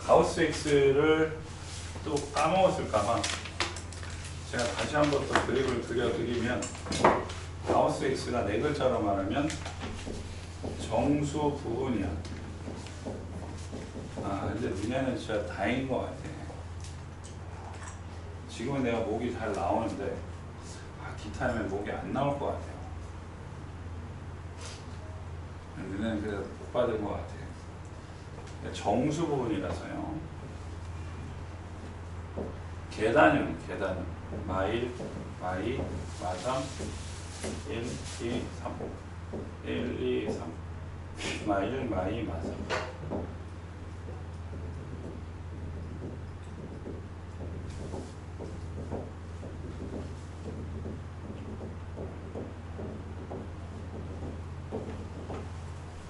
가우스 X를 또 까먹었을까봐 제가 다시 한번 또 그림을 그려드리면 가우스 X가 네 글자로 말하면 정수 부분이야. 아 근데 니네는 진짜 다행인 것 같아. 지금은 내가 목이 잘 나오는데 기타하면 목이 안 나올 것 같아요. 니네는 그래도 못 받은 것 같아요. 정수 부분이라서요. 계단형, 계단형. 마일, 마이, 마삼, 1, 2, 3, 1, 2, 3. 마일, 마이, 마삼.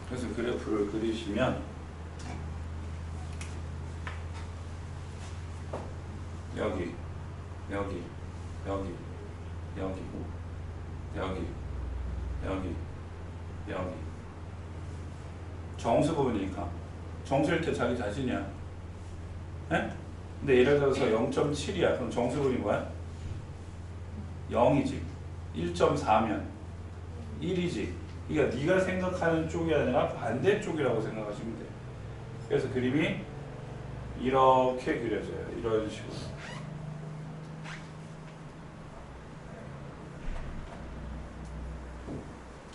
그래서 그래프를 그리시면 여기, 여기, 여기, 여기, 여기, 여기, 여기. 정수 부분이니까. 정수일 때 자기 자신이야. 에? 근데 예를 들어서 0.7이야. 그럼 정수 부분이 뭐야? 0이지. 1.4면 1이지. 그러니까 네가 생각하는 쪽이 아니라 반대쪽이라고 생각하시면 돼. 그래서 그림이 이렇게 그려져요. 이런 식으로.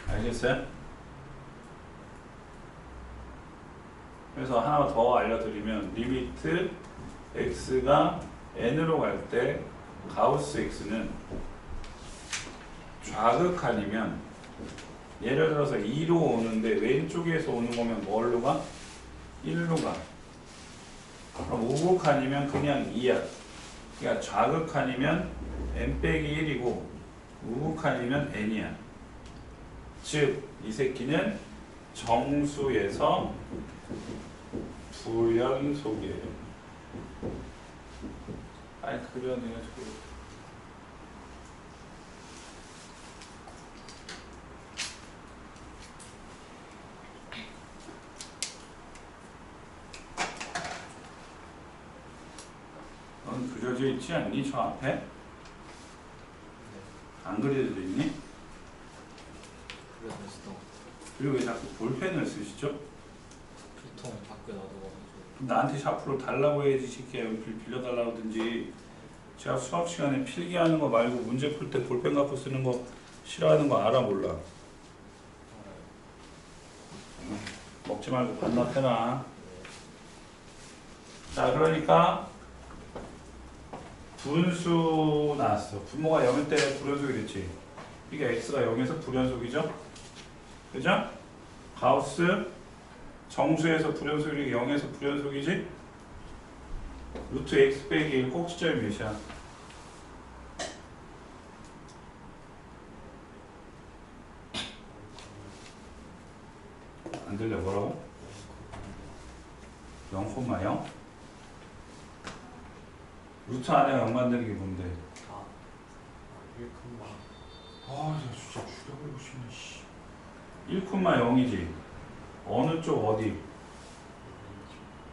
알겠어요? 그래서 하나 더 알려드리면 리미트 x가 n으로 갈 때 가우스 x는 좌극한이면 예를 들어서 2로 오는데 왼쪽에서 오는 거면 뭘로 가? 1로 가. 그럼 우극한이면 그냥 2야. 그러니까 좌극한이면 n-1이고 우극한이면 n이야. 즉, 이 새끼는 정수에서 불연속이에요. 아니, 그려내요. 넌 그려져 있지 않니? 저 앞에? 안 그려져 있니? 그리고 왜 자꾸 볼펜을 쓰시죠? 필통 밖에 놔둬가지고. 나한테 샤프로 달라고 해야지 쉽게 연필 빌려달라고 하든지. 제가 수학 시간에 필기하는 거 말고 문제 풀 때 볼펜 갖고 쓰는 거 싫어하는 거 알아 몰라? 먹지 말고 반납해라. 자, 그러니까 분수 나왔어. 분모가 0일 때 불연속이 됐지. 이게 x가 0에서 불연속이죠? 그죠? 가우스 정수에서 불연속이 0에서 불연속이지? 루트 x 빼기 1 꼭지점이 몇이야? 안 들려. 뭐라고? 0,0? 루트 안에 0 만드는 게 뭔데? 1콤마. 아, 나 진짜 죽여버리고 싶네. 1,0이지. 어느 쪽 어디?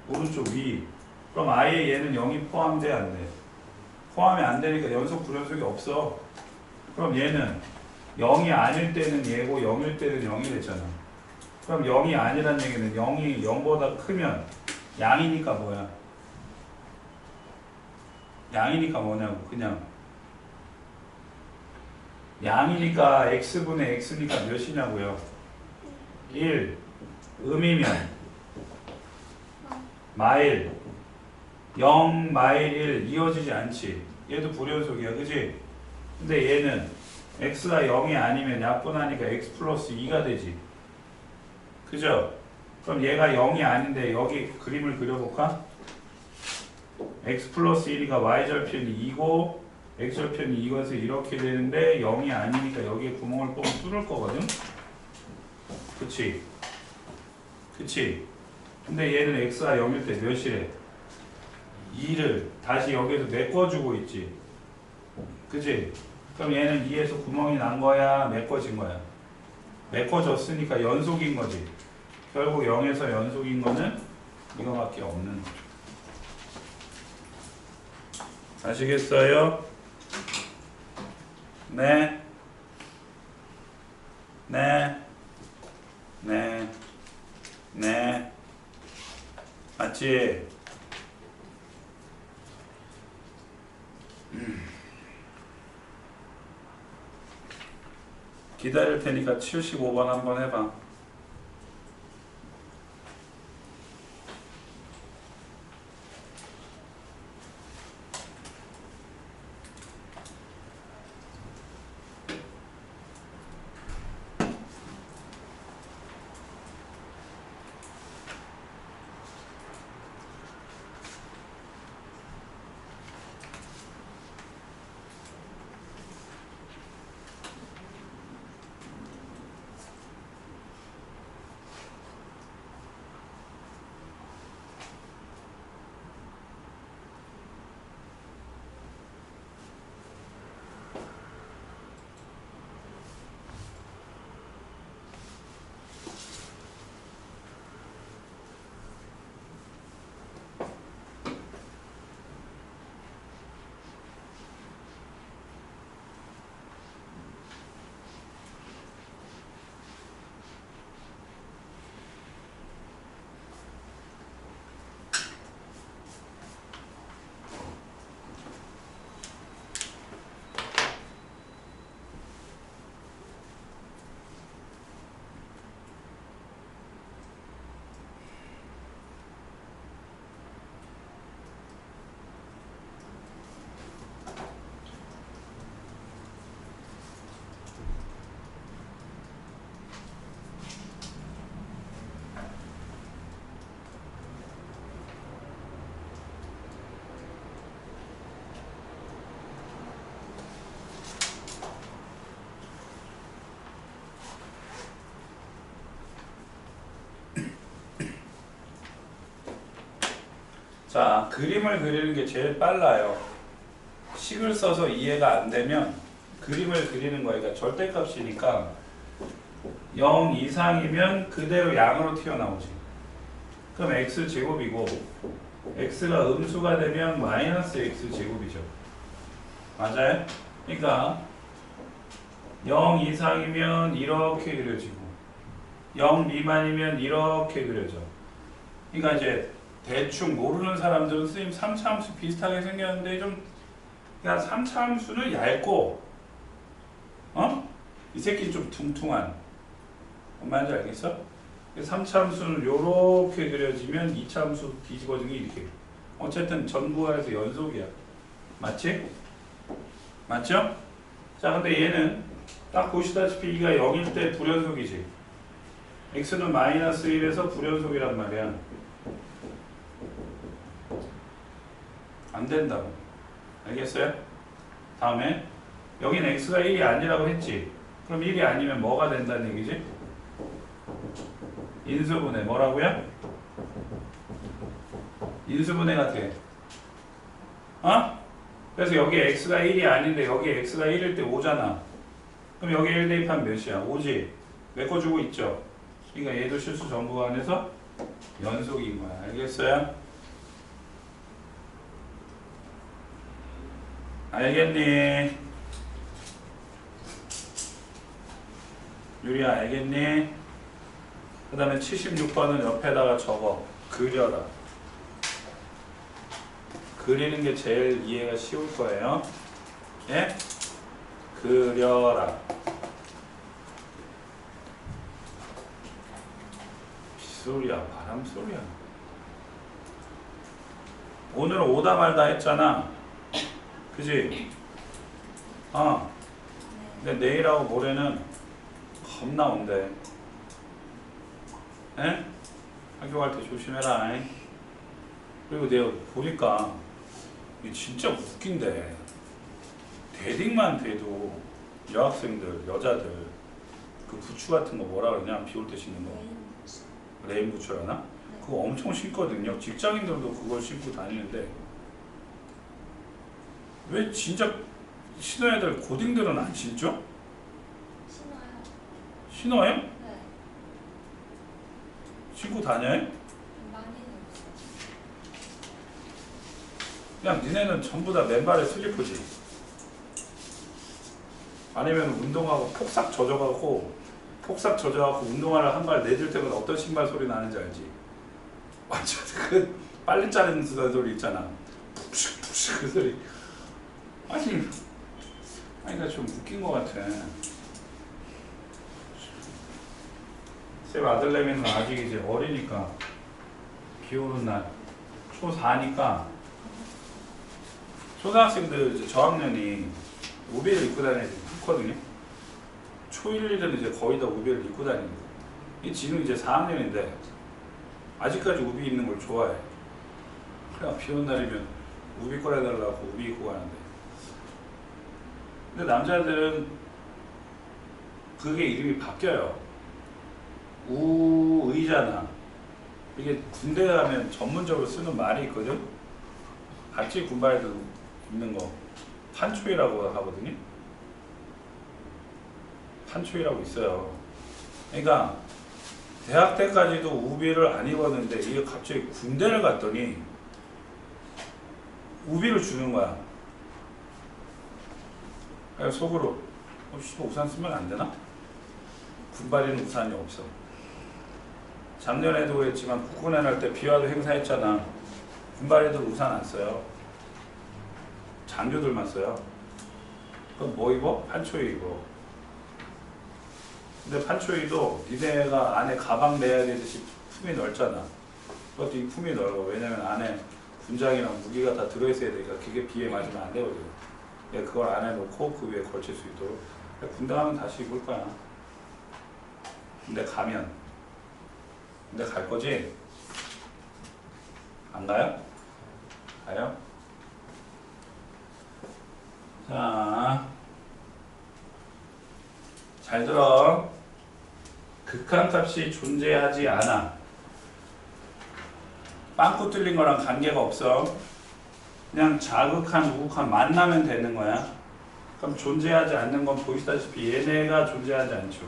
오른쪽 위. 그럼 아예 얘는 0이 포함돼 안 돼? 포함이 안 되니까 연속 불연속이 없어. 그럼 얘는 0이 아닐 때는 얘고 0일 때는 0이 됐잖아. 그럼 0이 아니란 얘기는 0이 0보다 크면 양이니까 뭐야? 양이니까 뭐냐고. 그냥 양이니까 x분의 x니까 몇이냐고요? 1 음이면 마일 0 마일 1 이어지지 않지. 얘도 불연속이야. 그지? 근데 얘는 x가 0이 아니면 약분하니까 x 플러스 2가 되지. 그죠? 그럼 얘가 0이 아닌데 여기 그림을 그려볼까? x 플러스 1이가 y절편이 2고 x절편이 2가서 이렇게 되는데 0이 아니니까 여기에 구멍을 또 뚫을 거거든? 그치? 그치? 근데 얘는 x가 0일 때 몇이래? 2를 다시 여기에서 메꿔주고 있지. 그치? 그럼 얘는 2에서 구멍이 난 거야? 메꿔진 거야? 메꿔졌으니까 연속인 거지. 결국 0에서 연속인 거는 이거밖에 없는 거죠. 아시겠어요? 네. 네. 네. 네. 맞지? 기다릴 테니까 75번 한번 해봐. 자, 그림을 그리는 게 제일 빨라요. 식을 써서 이해가 안 되면 그림을 그리는 거니까 절대값이니까 0 이상이면 그대로 양으로 튀어나오지. 그럼 x제곱이고 x가 음수가 되면 마이너스 x제곱이죠. 맞아요? 그러니까 0 이상이면 이렇게 그려지고 0 미만이면 이렇게 그려져. 그러니까 이제 대충 모르는 사람들은 선생님 3차 함수 비슷하게 생겼는데 좀 그냥 3차 함수는 얇고 이 새끼는 좀 퉁퉁한 뭔 말인지 알겠어? 3차 함수는 요렇게 그려지면 2차 함수 뒤집어진 게 이렇게 어쨌든 전부안에서 연속이야. 맞지? 맞죠? 자 근데 얘는 딱 보시다시피 이가 0일 때 불연속이지. x는 마이너스 1에서 불연속이란 말이야. 안 된다고. 알겠어요? 다음에 여긴 x가 1이 아니라고 했지. 그럼 1이 아니면 뭐가 된다는 얘기지? 인수분해. 뭐라고요? 인수분해가 돼. 그래서 여기 x가 1이 아닌데 여기 x가 1일 때 5잖아. 그럼 여기 1 대입하면 몇이야? 5지? 메꿔주고 있죠? 그러니까 얘도 실수 전부안에서 연속인 거야. 알겠어요? 알겠니? 유리야 알겠니? 그 다음에 76번은 옆에다가 적어. 그려라. 그리는 게 제일 이해가 쉬울 거예요. 예? 그려라. 빗소리야 바람소리야. 오늘은 오다 말다 했잖아. 그지? 근데 내일하고 모레는 겁나 온대. 에? 학교 갈 때 조심해라. 그리고 내가 보니까 이게 진짜 웃긴데 대딩만 돼도 여학생들, 여자들 그 부츠 같은 거 뭐라 그러냐? 비 올 때 신는 거 레인 부츠라나? 그거 엄청 신거든요. 직장인들도 그걸 신고 다니는데 왜 진짜 신어야 될 고딩들은 안 신죠? 신어요. 신어요? 네. 신고 다녀요? 많이는 없어요. 그냥 니네는 전부 다 맨발에 슬리퍼지. 아니면 운동하고 폭삭 젖어갖고 운동화를 한 발 내줄 때마다 어떤 신발 소리 나는지 알지? 완전 그 빨리 자르는 소리 있잖아. 푹슉 그 소리. 아니 나 좀 웃긴 것 같아. 쌤 아들내미는 아직 이제 어리니까 비 오는 날 초4니까 초등학생들 이제 저학년이 우비를 입고 다니는 애들이 많거든요. 초1, 2는 이제 거의 다 우비를 입고 다닙니다. 이 지금 이제 4학년인데 아직까지 우비 입는 걸 좋아해. 그래 비 오는 날이면 우비 꺼내달라고 우비 입고 가는데, 근데 남자들은 그게 이름이 바뀌어요. 우의잖아. 이게 군대 가면 전문적으로 쓰는 말이 있거든. 같이 군발에도 입는 거 판초이라고 하거든요. 판초이라고 있어요. 그러니까 대학 때까지도 우비를 안 입었는데 이게 갑자기 군대를 갔더니 우비를 주는 거야. 그래서 속으로 우산 쓰면 안 되나? 군발에는 우산이 없어. 작년에도 했지만 국군에 날 때 비와도 행사했잖아. 군발애들 우산 안 써요. 장교들만 써요. 그럼 뭐 입어? 판초이 입어. 근데 판초이도 니네가 안에 가방 내야 되듯이 품이 넓잖아. 그것도 이 품이 넓어. 왜냐면 안에 군장이랑 무기가 다 들어있어야 되니까 그게 비에 맞으면 안 되거든. 그걸 안에 놓고 그 위에 걸칠 수 있도록. 군대 가면 다시 입을 거야. 군대 가면. 군대 갈 거지? 안 가요? 가요? 자, 잘 들어. 극한값이 존재하지 않아. 빵꾸 뚫린 거랑 관계가 없어. 그냥 자극한, 우극한 만나면 되는 거야. 그럼 존재하지 않는 건 보시다시피 얘네가 존재하지 않죠.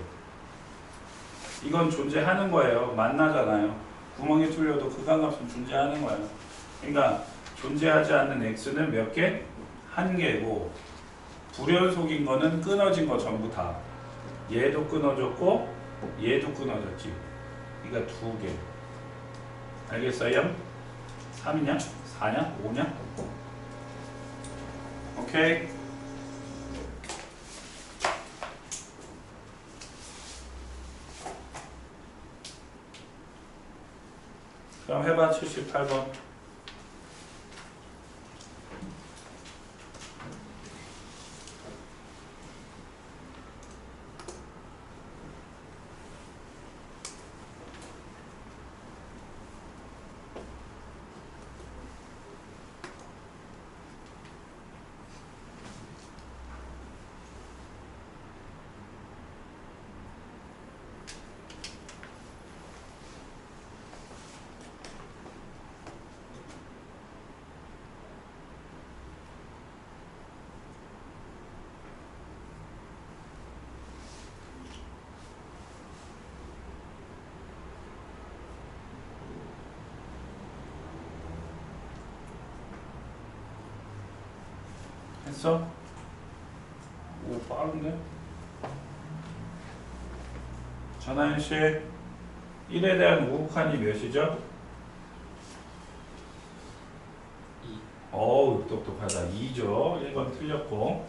이건 존재하는 거예요. 만나잖아요. 구멍이 뚫려도 극한값은 존재하는 거예요. 그러니까 존재하지 않는 x는 몇 개? 한 개고, 불연속인 거는 끊어진 거 전부 다. 얘도 끊어졌고 얘도 끊어졌지. 그러니까 두 개. 알겠어요? 3이냐? 4냐? 5냐? 오케이. 그럼 해봐. 78번. 했어? 오, 빠른데? 전하연 씨, 1에 대한 우극한이 몇이죠? 2. 어우, 똑똑하다. 2죠. 1번 틀렸고.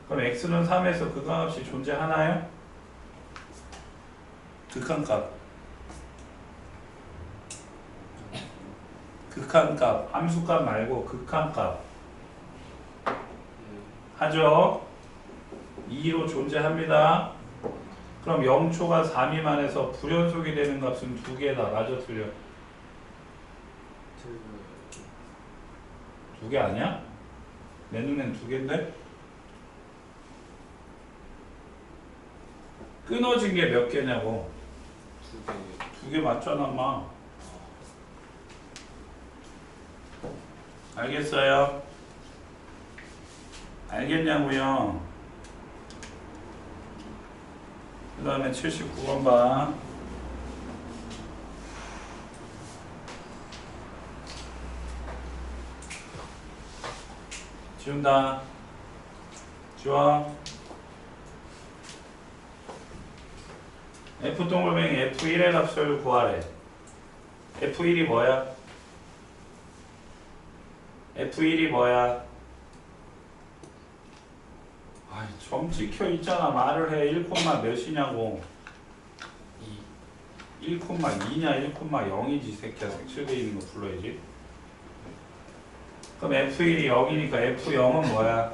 그럼 x는 3에서 극한값이 존재하나요? 극한값. 극한값. 함수값 말고 극한값. 하죠? 2로 존재합니다. 그럼 0초가 3 미만에서 불연속이 되는 값은 두 개다. 맞아, 틀려? 두 개 아니야? 내 눈엔 두 개인데? 끊어진 게 몇 개냐고. 2개. 두 개 맞잖아, 마. 알겠어요? 알겠냐고요? 그 다음에 79번 봐. 지운다. 지워. F 동글뱅이 F1의 값을 구하래. F1이 뭐야? F1이 뭐야? 아이, 좀 찍혀 있잖아. 말을 해. 1, 몇이냐고. 1, 2냐 1,0이지 새끼야. 색칠되어 있는 거 불러야지. 그럼 F1이 0이니까 F0은 뭐야?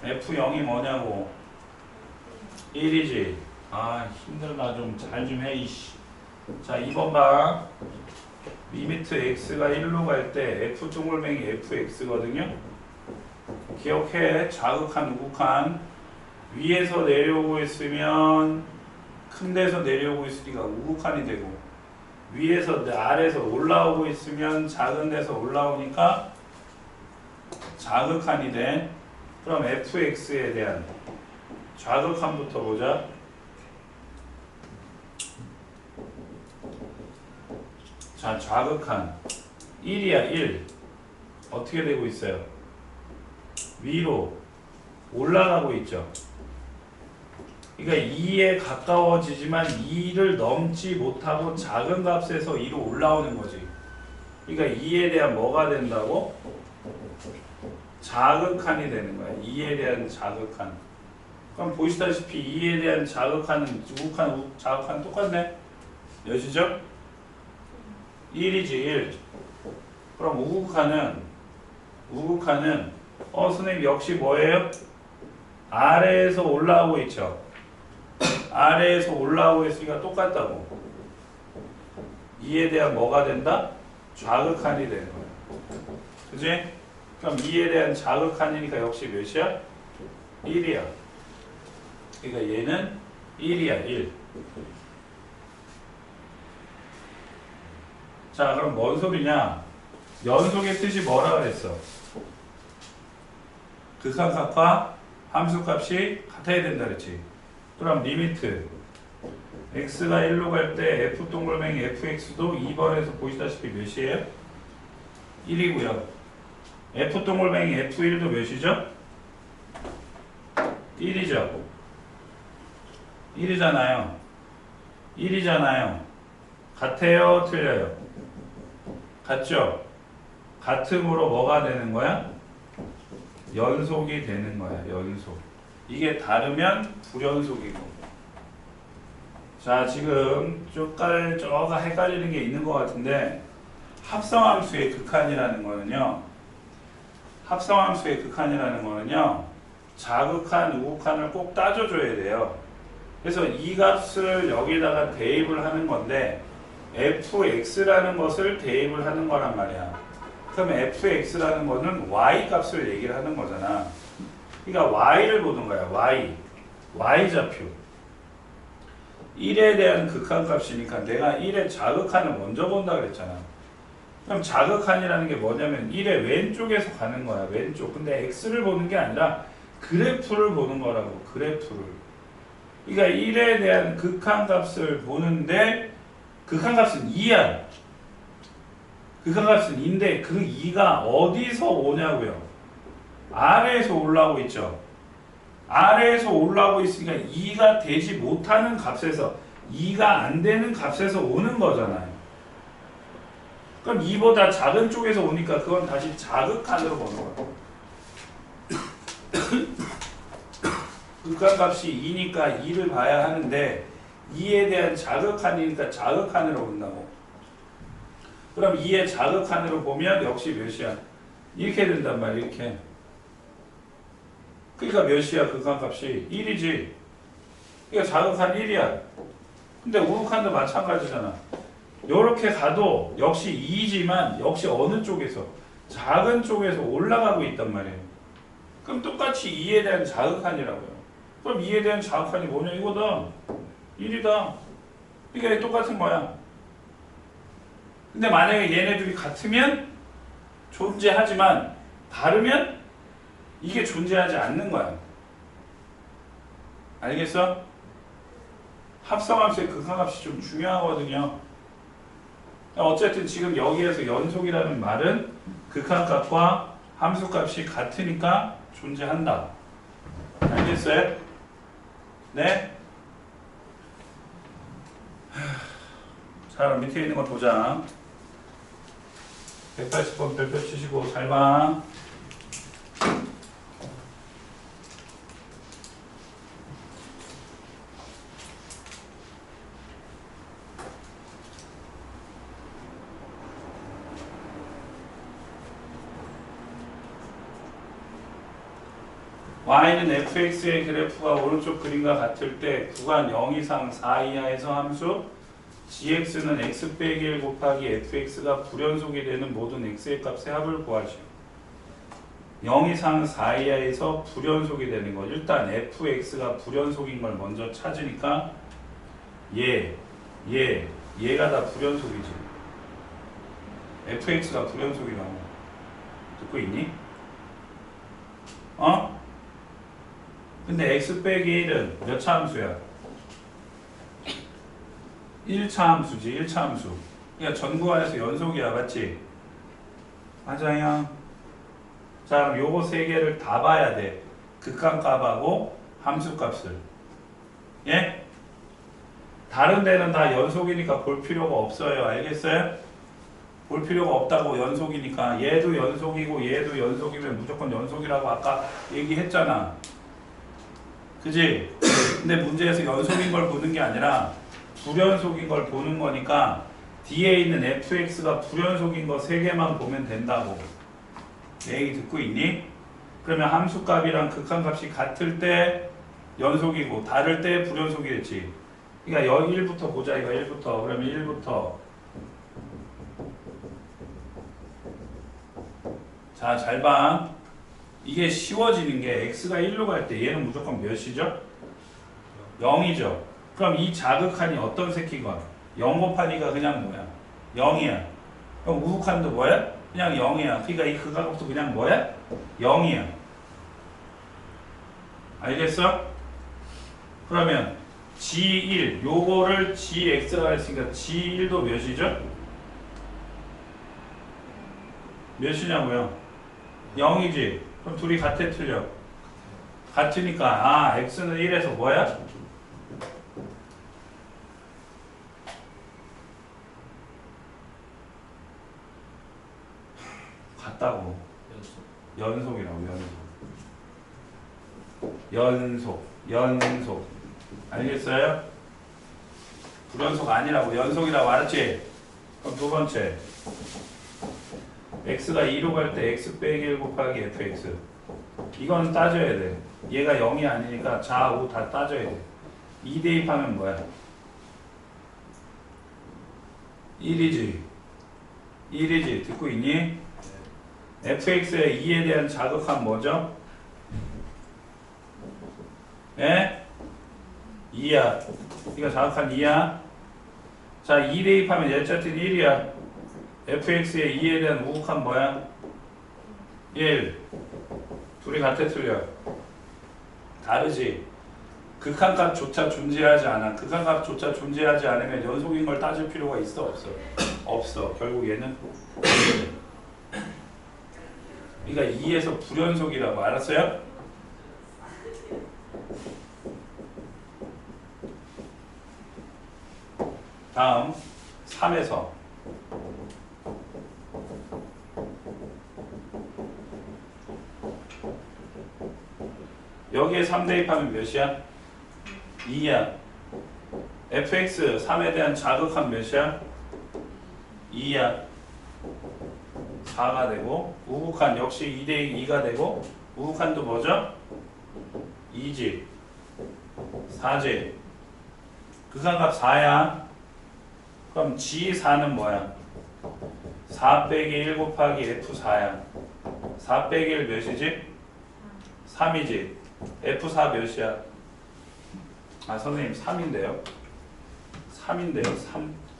F0이 뭐냐고. 1이지. 아 힘들다. 좀 잘 좀 해 이씨. 자 2번 봐. 리미트 x가 1로 갈 때 f 동글뱅이 fx거든요. 기억해. 자극한 우극한 위에서 내려오고 있으면 큰 데서 내려오고 있으니까 우극한이 되고, 위에서 아래에서 올라오고 있으면 작은 데서 올라오니까 자극한이 돼. 그럼 fx에 대한 좌극한부터 보자. 자, 좌극한 1이야 1. 어떻게 되고 있어요? 위로 올라가고 있죠. 그러니까 2에 가까워지지만 2를 넘지 못하고 작은 값에서 2로 올라오는 거지. 그러니까 2에 대한 뭐가 된다고? 자극한이 되는 거야. 2에 대한 자극한. 그럼 보시다시피 2에 대한 자극한은 우극한, 자극한 똑같네. 몇이죠? 1이지 1. 그럼 우극한은 선생님 역시 뭐예요? 아래에서 올라오고 있죠. 아래에서 올라오고 있으니까 똑같다고. 2에 대한 뭐가 된다? 좌극한이 되는 거야. 그지? 그럼 2에 대한 자극한이니까 역시 몇이야? 1이야. 그러니까 얘는 1이야 1. 자 그럼 뭔 소리냐? 연속의 뜻이 뭐라 그랬어? 극한값과 함수값이 같아야 된다 그랬지. 그럼 리미트 x가 1로 갈 때 f 동글뱅이 fx도 2번에서 보시다시피 몇이에요? 1이고요. f 동글뱅이 f1도 몇이죠? 1이죠. 1이잖아요. 1이잖아요. 같아요? 틀려요? 같죠? 같음으로 뭐가 되는 거야? 연속이 되는 거야. 연속. 이게 다르면 불연속이고. 자 지금 쪼가 헷갈리는 게 있는 것 같은데, 합성함수의 극한이라는 거는요 자극한 우극한을 꼭 따져줘야 돼요. 그래서 이 값을 여기다가 대입을 하는 건데 fx라는 것을 대입을 하는 거란 말이야. 그럼 fx라는 거는 y 값을 얘기를 하는 거잖아. 그러니까 y를 보는 거야. y좌표 1에 대한 극한값이니까 내가 1의 자극한을 먼저 본다 그랬잖아. 그럼 자극한이라는 게 뭐냐면 1의 왼쪽에서 가는 거야. 왼쪽. 근데 x를 보는 게 아니라 그래프를 보는 거라고. 그래프를. 그러니까 1에 대한 극한값을 보는데 극한값은 2야. 극한값은 2인데 그 2가 어디서 오냐고요. 아래에서 올라오고 있죠. 아래에서 올라오고 있으니까 2가 되지 못하는 값에서, 2가 안 되는 값에서 오는 거잖아요. 그럼 2보다 작은 쪽에서 오니까 그건 다시 자극한으로 보는 거예요. 극한값이 2니까 2를 봐야 하는데 2에 대한 자극한이니까 자극한으로 본다고. 그럼 2의 자극한으로 보면 역시 몇이야? 이렇게 된단 말이야. 이렇게. 그러니까 몇이야? 극한값이 1이지. 그러니까 자극한 1이야. 근데 우극한도 마찬가지잖아. 요렇게 가도 역시 2지만 역시 어느 쪽에서? 작은 쪽에서 올라가고 있단 말이에요. 그럼 똑같이 2에 대한 자극한이라고요. 그럼 2에 대한 자극한이 뭐냐? 이거다. 1이다. 그러니까 똑같은 거야. 근데 만약에 얘네들이 같으면 존재하지만 다르면 이게 존재하지 않는 거야. 알겠어? 합성함수의 극한값이 좀 중요하거든요. 어쨌든 지금 여기에서 연속이라는 말은 극한값과 함수값이 같으니까 존재한다. 알겠어요? 네? 자, 그럼 밑에 있는 거 보자. 180번 별표 치시고 잘 봐. y는 fx의 그래프가 오른쪽 그림과 같을 때 구간 0 이상 4 이하에서 함수 gx는 x 빼기 1 곱하기 fx가 불연속이 되는 모든 x의 값의 합을 구하시오. 0 이상 4 이하에서 불연속이 되는 거. 일단 fx가 불연속인 걸 먼저 찾으니까 얘가 다 불연속이지. fx가 불연속이라고. 듣고 있니? 어? 근데 x 빼기 1은 몇 차 함수야? 1차 함수지. 1차 함수. 그러니까 전구간에서 연속이야. 맞지? 맞아요. 자, 그럼 요거 세 개를 다 봐야 돼. 극한값하고 함수값을. 예? 다른 데는 다 연속이니까 볼 필요가 없어요. 알겠어요? 볼 필요가 없다고. 연속이니까. 얘도 연속이고 얘도 연속이면 무조건 연속이라고 아까 얘기했잖아. 그지? 근데 문제에서 연속인 걸 보는 게 아니라 불연속인 걸 보는 거니까 뒤에 있는 fx가 불연속인 거 3개만 보면 된다고. 내 얘기 듣고 있니? 그러면 함수값이랑 극한값이 같을 때 연속이고 다를 때 불연속이겠지. 그러니까 여기 1부터 보자. 이거 1부터. 그러면 1부터. 자, 잘 봐. 이게 쉬워지는 게 x가 1로 갈 때 얘는 무조건 몇이죠? 0이죠. 그럼 이 자극한이 어떤 새끼건? 0 곱하기가 그냥 뭐야? 0이야. 그럼 우극한도 뭐야? 그냥 0이야. 그러니까 이 극한값도 그냥 뭐야? 0이야. 알겠어? 그러면 G1 요거를 GX가 했으니까 G1도 몇이죠? 몇이냐고요? 0이지. 그럼 둘이 같아 틀려? 같으니까 x는 1에서 뭐야? 같다고. 연속이라고. 연속. 알겠어요? 불연속 아니라고. 연속이라고. 알았지? 그럼 두 번째. x가 2로 갈 때 x 빼기 1 곱하기 fx. 이거는 따져야 돼. 얘가 0이 아니니까 좌우 다 따져야 돼. 2 대입하면 뭐야? 1이지. 듣고 있니? fx의 2에 대한 자극한 뭐죠? 예? 2야. 이거 자극한 2야. 자, 2 대입하면 어쨌든 1이야. fx의 2에 대한 우극한 뭐야? 1. 둘이 같아 틀려? 다르지? 극한값조차 존재하지 않아. 극한값조차 존재하지 않으면 연속인 걸 따질 필요가 있어? 없어? 없어. 결국 얘는 그러니까 2에서 불연속이라고. 알았어요? 다음 3에서 여기에 3 대입하면 몇이야? 2야. fx 3에 대한 자극한 몇이야? 2야. 4가 되고 우극한 역시 2 대입 2가 되고 우극한도 뭐죠? 2지. 4지. 극한값 4야. 그럼 G4는 뭐야? 4 빼기 1 곱하기 F4야. 4 빼기 1 몇이지? 3이지. F4 몇이야? 선생님 3인데요.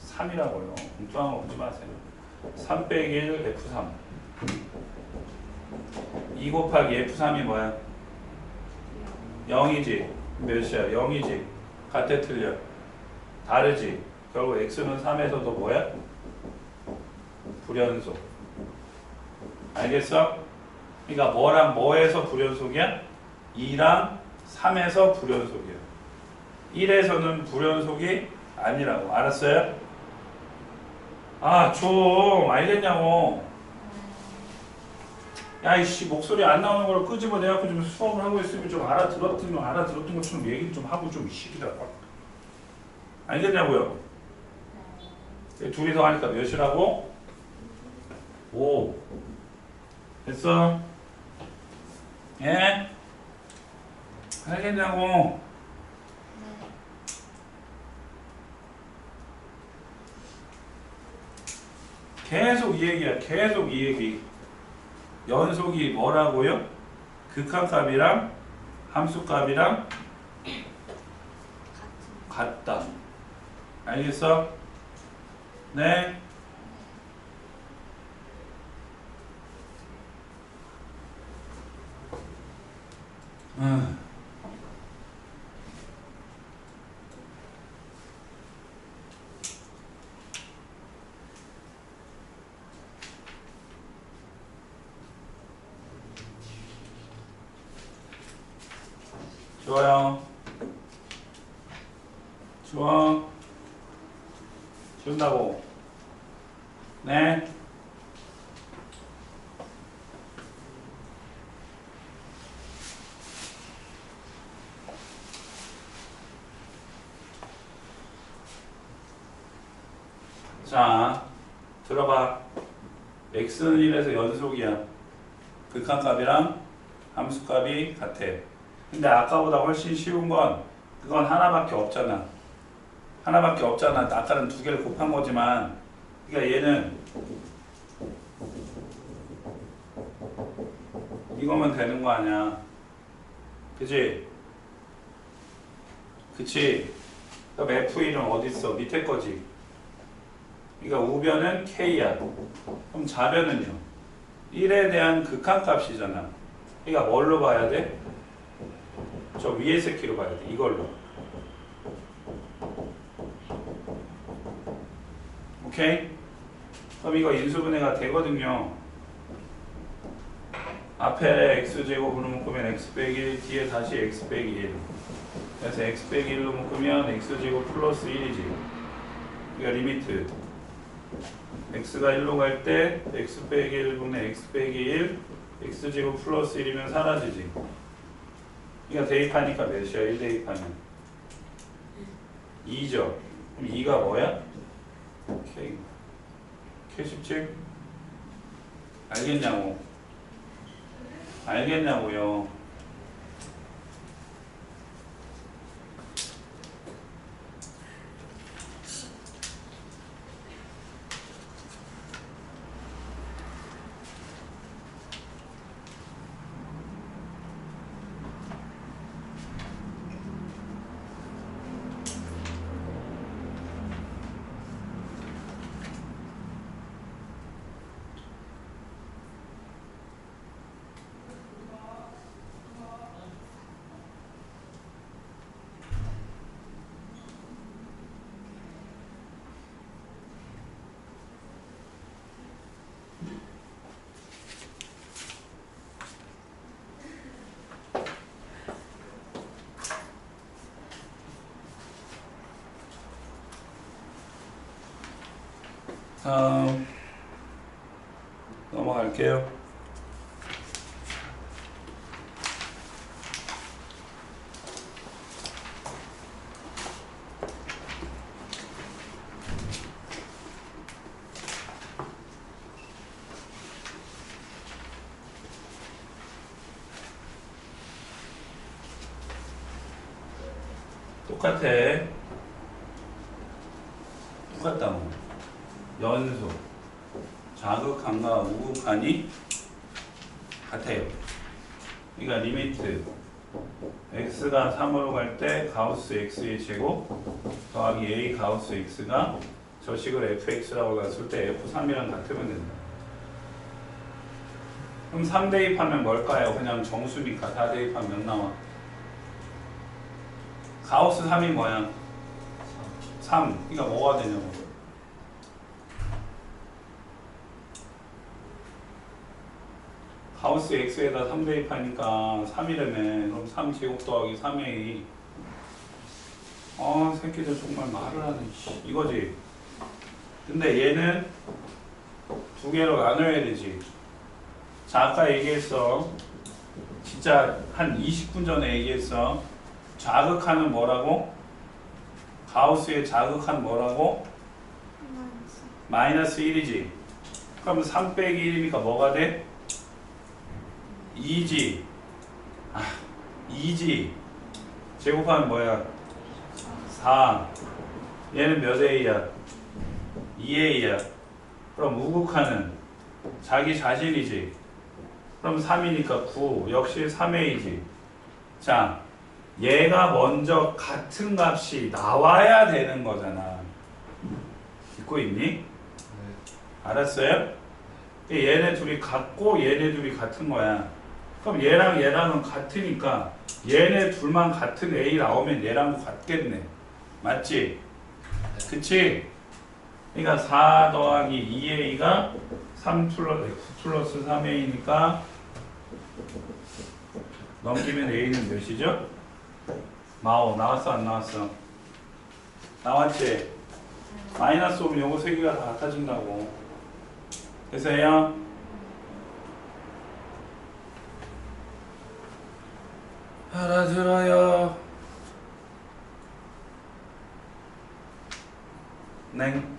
3이라고요. 엉뚱한 거 오지 마세요. 3 빼기 1 F3. 2 곱하기 F3이 뭐야? 0이지. 몇이야? 0이지. 같아 틀려? 다르지. 결국 x는 3에서도 뭐야? 불연속. 알겠어? 그러니까 뭐랑 뭐에서 불연속이야? 2랑 3에서 불연속이야. 1에서는 불연속이 아니라고. 알았어요? 아, 좀 알겠냐고. 야, 이씨, 목소리 안 나오는 걸 끄집어 내갖고 좀 수업을 하고 있으면 좀 알아들었던 것처럼 얘기를 좀 하고 좀 시키다. 알겠냐고요? 둘이 더 하니까 몇이라고? 5. 됐어? 예? 알겠냐고? 계속 이 얘기야. 계속 이 얘기. 연속이 뭐라고요? 극한값이랑 함수값이랑 같다. 알겠어? 네? 좋아요. 좋아. 지운다고. 네. 자, 들어봐. x는 1에서 연속이야. 극한값이랑 함수값이 같아. 근데 아까보다 훨씬 쉬운 건 그건 하나밖에 없잖아. 하나밖에 없잖아. 아까는 두 개를 곱한 거지만, 그러니까 얘는 이거면 되는 거 아니야. 그치? 그치? 그럼 F1은 어디 있어? 밑에 거지. 그러니까 우변은 K야. 그럼 좌변은요? 1에 대한 극한값이잖아. 그러니까 뭘로 봐야 돼? 저 위에 새끼로 봐야 돼. 이걸로. 오케이? 그럼 이거 인수분해가 되거든요. 앞에 x제곱으로 묶으면 x 빼기 1, 뒤에 다시 x 빼기 1. 그래서 x 빼기 1로 묶으면 x제곱 플러스 1이지. 그러니까 리미트. x가 1로 갈 때 x 빼기 1분의 x 빼기 1, x제곱 플러스 1이면 사라지지. 그러니까 대입하니까 몇이야? 1 대입하면 2죠. 그럼 2가 뭐야? K. K 쉽지? 알겠냐고. 알겠냐고요. 다음 넘어갈게요. 똑같아. 똑같다고. 연속. 자극한과 우극한이 같아요. 그러니까 리미트. x가 3으로 갈 때 가우스 x의 제곱 더하기 a 가우스 x가 저식을 fx라고 갔을 때 f3이랑 같으면 된다. 그럼 3 대입하면 뭘까요? 그냥 정수니까 4 대입하면 몇 나와? 가우스 3이 뭐야? 3. 그러니까 뭐가 되냐고. 가우스 x에다 3 대입하니까 3이라며. 그럼 3제곱 더하기 3a. 새끼들 정말 말을 하네. 이거지. 근데 얘는 두 개로 나눠야 되지. 자, 아까 얘기했어. 진짜 한 20분 전에 얘기했어. 자극하는 뭐라고? 가우스의 자극한 뭐라고? 마이너스 1이지. 그럼 3 빼기 1이니까 뭐가 돼? 2지. 2지. 제곱하면 뭐야? 4. 얘는 몇 A야? 2A야. 그럼 우극하는 자기 자신이지. 그럼 3이니까 9. 역시 3A지. 자, 얘가 먼저 같은 값이 나와야 되는 거잖아. 듣고 있니? 네. 알았어요? 얘네 둘이 같고 얘네 둘이 같은 거야. 그럼 얘랑 얘랑은 같으니까 얘네 둘만 같은 A 나오면 얘랑도 같겠네. 맞지? 그치? 그러니까 4 더하기 2A가 3 플러스 3A니까 넘기면 A는 몇이죠? 마오 나왔어 안 나왔어? 나왔지? 마이너스 오면 요거 세 개가 다 같아진다고. 됐어요? 알아들어요? 네. 네.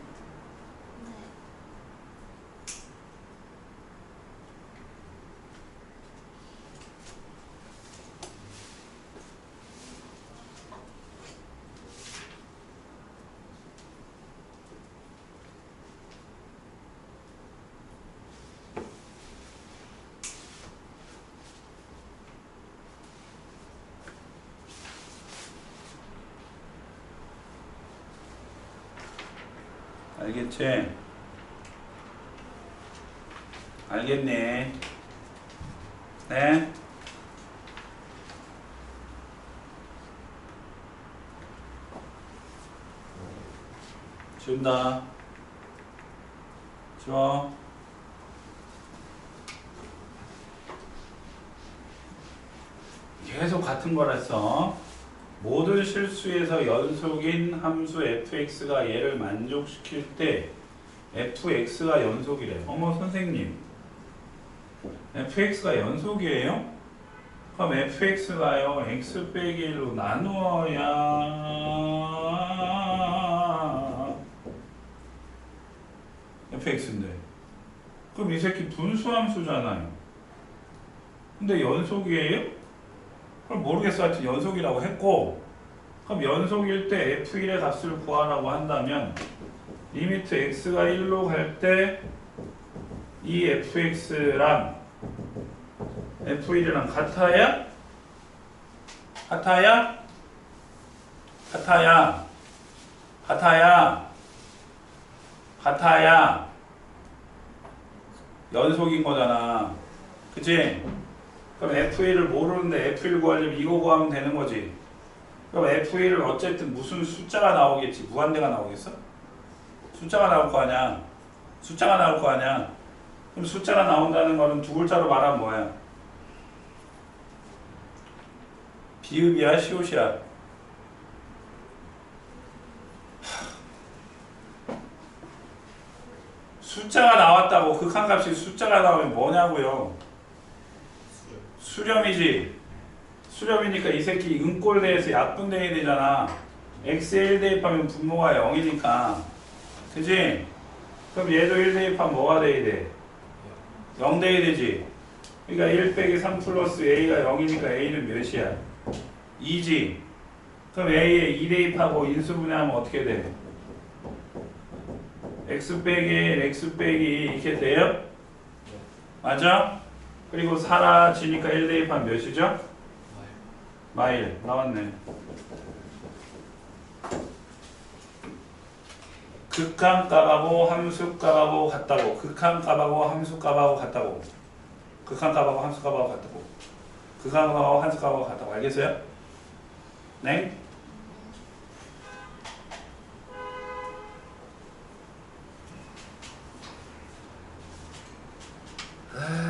알겠지? 알겠네. 네? 준다. 줘. 계속 같은 거라서 모든 실수에서 연속인 함수 fx가 얘를 만족시킬 때 fx가 연속이래. 어머 선생님, fx가 연속이에요? 그럼 fx가요 x 빼기 1로 나누어야 fx인데, 그럼 이 새끼 분수함수잖아요. 근데 연속이에요? 그럼 모르겠어. 하여튼 연속이라고 했고, 그럼 연속일 때 f1의 값을 구하라고 한다면 리미트 x가 1로 갈 때 이 fx랑 f1이랑 같아야? 같아야? 같아야? 같아야? 같아야? 연속인 거잖아. 그치? 그럼 F1을 모르는데 F1 구하려면 이거 구하면 되는 거지. 그럼 F1을 어쨌든 무슨 숫자가 나오겠지. 무한대가 나오겠어? 숫자가 나올 거 아니야. 숫자가 나올 거 아니야. 그럼 숫자가 나온다는 거는 두 글자로 말하면 뭐야? 비읍이야, 시옷이야? 숫자가 나왔다고. 극한값이 숫자가 나오면 뭐냐고요? 수렴이지. 수렴이니까 이 새끼 은꼴대에서 약분돼야 되잖아. x에 1 대입하면 분모가 0이니까. 그지? 그럼 얘도 1 대입하면 뭐가 돼야 돼? 0 돼야 되지. 그러니까 1 빼기 3 플러스 a가 0이니까 a는 몇이야? 2지. 그럼 a에 2 대입하고 인수분해하면 어떻게 돼? x 빼기 1, x 빼기 2 이렇게 돼요? 맞아? 그리고 사라지니까 1 대입하면 몇이죠? 마일. 나왔네. 극한값하고 함수값하고 같다고. 극한값하고 함수값하고 같다고. 극한값하고 함수값하고 같다고. 극한값하고 함수값하고 같다고. 알겠어요? 네? 아...